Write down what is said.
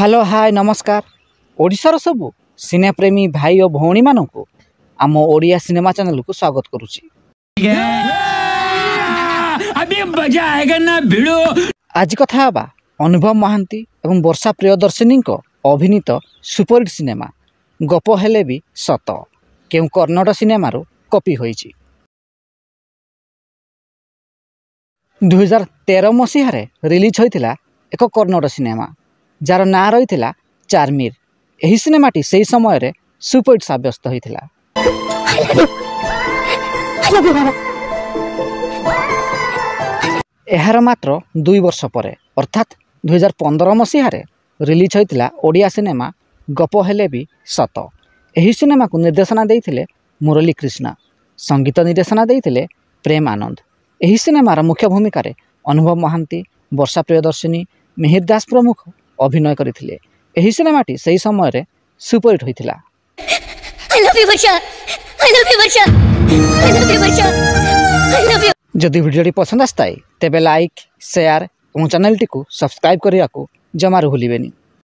Hello hi नमस्कार ओडिशार सबु सिनेप्रेमी भाई और भौणी मानू आम ओडिया सिनेमा चैनल को स्वागत करुच्ची। आज कथा हबा अनुभव महांती एवं वर्षा प्रियदर्शिनी अभिनीत सुपरहिट सिनेमा गप हेले भी सत केउ कन्नड़ सिनेमारू कॉपी होईची। 2013 मसीह रिलीज होइतिला एक कन्नड़ सिनेमा जार ना रही चार्मिर। यही सिनेमाटी से समय रे सुपरहिट साब्यस्त होइतिला। एहार मात्र 2 वर्ष परे अर्थात 2015 मसीह रिलीज होइतिला ओडिया सिनेमा गप हेले भी सत। यही सिनेमा को निर्देशना देइथिले मुरली कृष्णा, संगीत निर्देशना देइथिले प्रेम आनंद। यही सिनेमार मुख्य भूमिका रे अनुभव महांती, वर्षा प्रियदर्शिनी, मिहिर दास प्रमुख अभिनय करथिले। यही सिनेमाटी से समय रे सुपरहिट होइतिला। जदि वीडियोटी पसंद आस्ताई तेबे लाइक शेयर और चैनल टी को सब्सक्राइब करिया को जमारू भूलिबेनी।